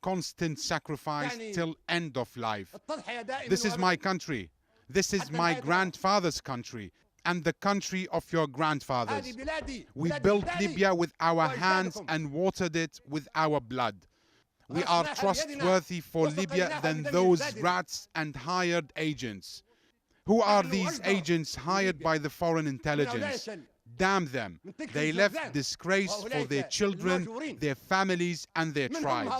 constant sacrifice till end of life. This is my country. This is my grandfather's country and the country of your grandfathers. We built Libya with our hands and watered it with our blood. We are trustworthy for Libya than those rats and hired agents. Who are these agents hired by the foreign intelligence? Damn them. They left disgrace for their children, their families and their tribes.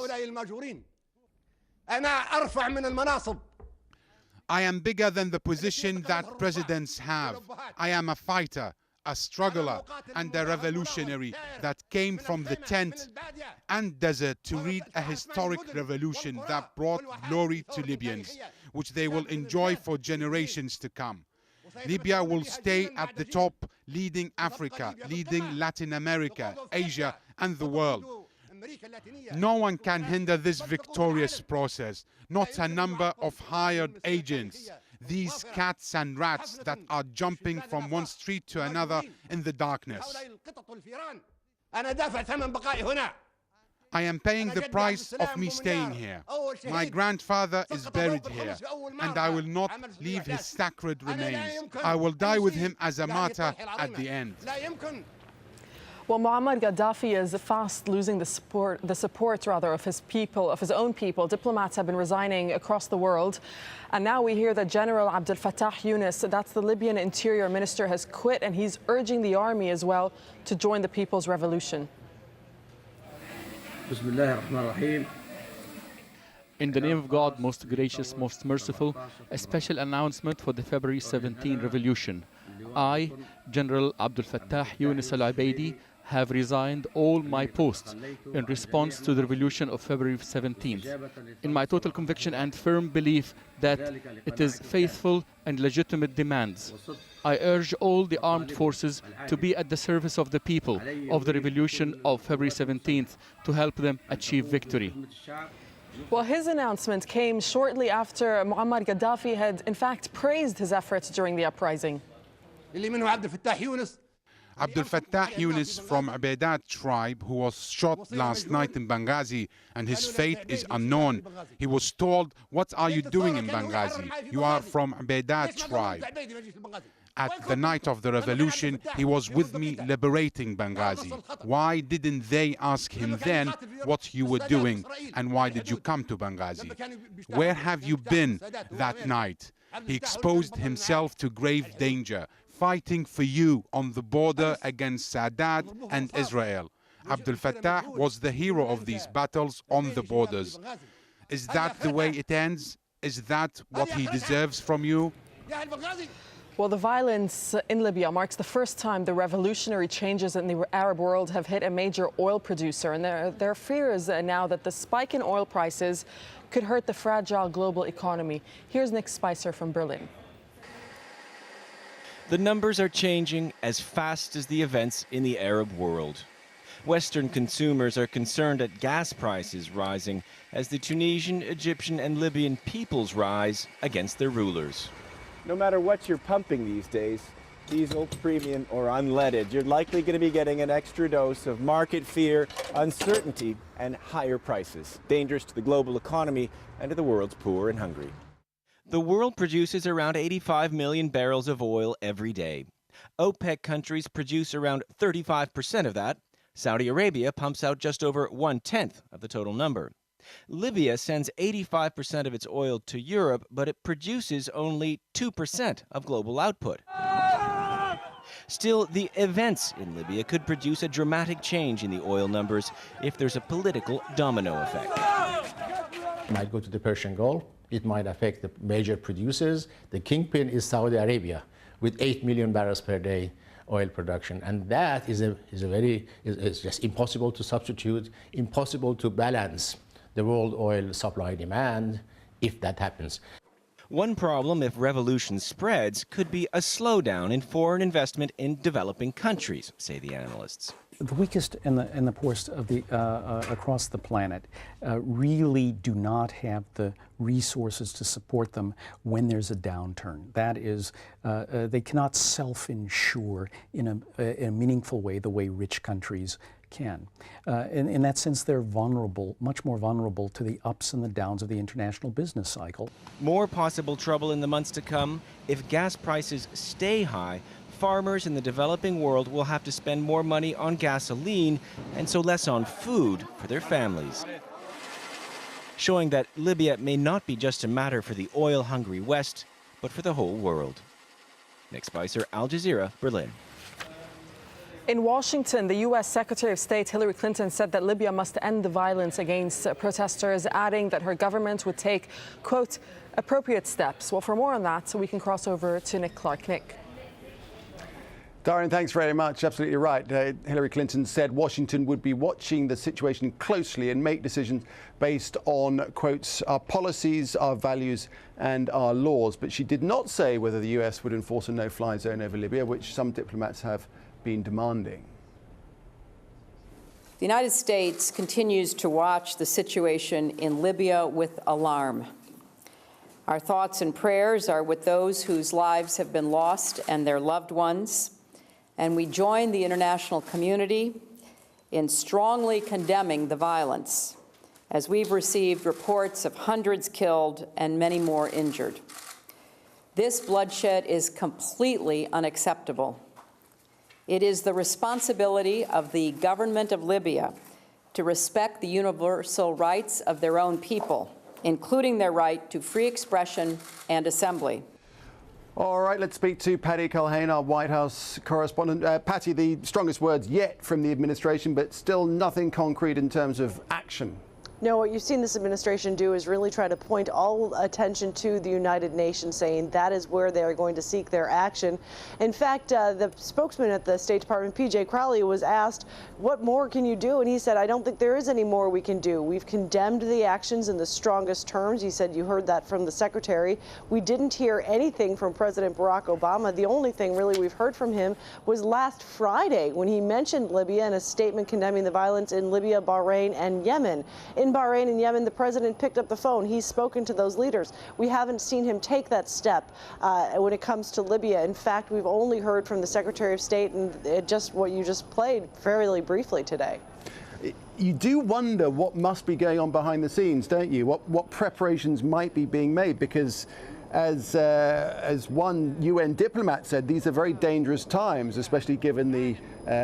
I am bigger than the position that presidents have. I am a fighter, a struggler and a revolutionary that came from the tent and desert to lead a historic revolution that brought glory to Libyans, which they will enjoy for generations to come. Libya will stay at the top, leading Africa, leading Latin America, Asia and the world. No one can hinder this victorious process, not a number of hired agents, these cats and rats that are jumping from one street to another in the darkness. I am paying the price of me staying here. My grandfather is buried here, and I will not leave his sacred remains. I will die with him as a martyr at the end. Well, Muammar Gaddafi is fast losing the support of his people, of his own people. Diplomats have been resigning across the world. And now we hear that General Abdel Fattah Yunus, that's the Libyan interior minister, has quit, and he's urging the army as well to join the people's revolution. In the name of God, most gracious, most merciful, a special announcement for the February 17 revolution. I, General Abdel Fattah Yunus al-Ubaidi, have resigned all my posts in response to the revolution of February 17th, in my total conviction and firm belief that it is faithful and legitimate demands. I urge all the armed forces to be at the service of the people of the revolution of February 17th to help them achieve victory. Well, his announcement came shortly after Muammar Gaddafi had, in fact, praised his efforts during the uprising. Abdel Fattah Yunus from Ubaidat tribe, who was shot last night in Benghazi, and his fate is unknown. He was told, "What are you doing in Benghazi? You are from Ubaidat tribe." At the night of the revolution, he was with me liberating Benghazi. Why didn't they ask him then what you were doing, and why did you come to Benghazi? Where have you been that night? He exposed himself to grave danger, fighting for you on the border against Sadat and Israel. Abdel Fattah was the hero of these battles on the borders. Is that the way it ends? Is that what he deserves from you? Well, the violence in Libya marks the first time the revolutionary changes in the Arab world have hit a major oil producer. And there are fears now that the spike in oil prices could hurt the fragile global economy. Here's Nick Spicer from Berlin. The numbers are changing as fast as the events in the Arab world. Western consumers are concerned at gas prices rising as the Tunisian, Egyptian and Libyan peoples rise against their rulers. No matter what you're pumping these days, diesel, premium or unleaded, you're likely going to be getting an extra dose of market fear, uncertainty and higher prices, dangerous to the global economy and to the world's poor and hungry. The world produces around 85 million barrels of oil every day. OPEC countries produce around 35% of that. Saudi Arabia pumps out just over 1/10 of the total number. Libya sends 85% of its oil to Europe, but it produces only 2% of global output. Still, the events in Libya could produce a dramatic change in the oil numbers if there's a political domino effect. It might go to the Persian Gulf. It might affect the major producers. The kingpin is Saudi Arabia with 8 million barrels per day oil production. And that is just impossible to substitute, impossible to balance the world oil supply demand if that happens. One problem if revolution spreads could be a slowdown in foreign investment in developing countries, say the analysts. The weakest and the poorest of across the planet really do not have the resources to support them when there's a downturn. That is, they cannot self-insure in a meaningful way the way rich countries can. In that sense, they're vulnerable, much more vulnerable to the ups and the downs of the international business cycle. More possible trouble in the months to come. If gas prices stay high, farmers in the developing world will have to spend more money on gasoline and so less on food for their families. Showing that Libya may not be just a matter for the oil-hungry West, but for the whole world. Nick Spicer, Al Jazeera, Berlin. In Washington, the U.S. Secretary of State Hillary Clinton said that Libya must end the violence against protesters, adding that her government would take, quote, appropriate steps. Well, for more on that, we can cross over to Nick Clark. Nick. Darren, thanks very much. Absolutely right. Hillary Clinton said Washington would be watching the situation closely and make decisions based on, quotes, our policies, our values and our laws. But she did not say whether the US would enforce a no-fly zone over Libya, which some diplomats have been demanding. The United States continues to watch the situation in Libya with alarm. Our thoughts and prayers are with those whose lives have been lost and their loved ones, and we join the international community in strongly condemning the violence, as we've received reports of hundreds killed and many more injured. This bloodshed is completely unacceptable. It is the responsibility of the government of Libya to respect the universal rights of their own people, including their right to free expression and assembly. All right, let's speak to Patty Culhane, our White House correspondent. Patty, the strongest words yet from the administration, but still nothing concrete in terms of action. No, what you've seen this administration do is really try to point all attention to the United Nations, saying that is where they are going to seek their action. In fact, the spokesman at the State Department, P.J. Crowley, was asked, what more can you do? And he said, I don't think there is any more we can do. We've condemned the actions in the strongest terms. He said, you heard that from the secretary. We didn't hear anything from President Barack Obama. The only thing really we've heard from him was last Friday when he mentioned Libya in a statement condemning the violence in Libya, Bahrain, and Yemen. In Bahrain and Yemen, the president picked up the phone. He's spoken to those leaders. We haven't seen him take that step when it comes to Libya. In fact, we've only heard from the Secretary of State and just what you just played fairly briefly today. You do wonder what must be going on behind the scenes, don't you? What preparations might be being made? Because as one UN diplomat said, these are very dangerous times, especially given the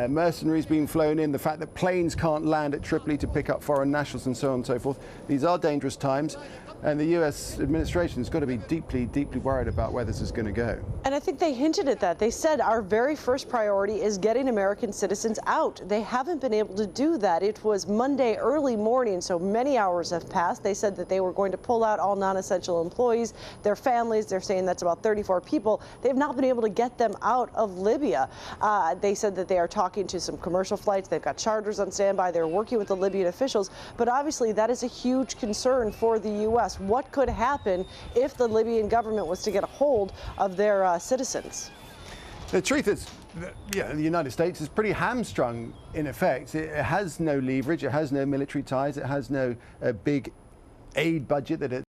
mercenaries being flown in, the fact that planes can't land at Tripoli to pick up foreign nationals and so on and so forth. These are dangerous times. And the U.S. administration has got to be deeply, deeply worried about where this is going to go. And I think they hinted at that. They said our very first priority is getting American citizens out. They haven't been able to do that. It was Monday early morning, so many hours have passed. They said that they were going to pull out all non-essential employees, their families. They're saying that's about 34 people. They've not been able to get them out of Libya. They said that they are talking to some commercial flights. They've got charters on standby. They're working with the Libyan officials. But obviously that is a huge concern for the U.S. What could happen if the Libyan government was to get a hold of their citizens? The truth is, the United States is pretty hamstrung, in effect. It has no leverage, it has no military ties, it has no big aid budget that it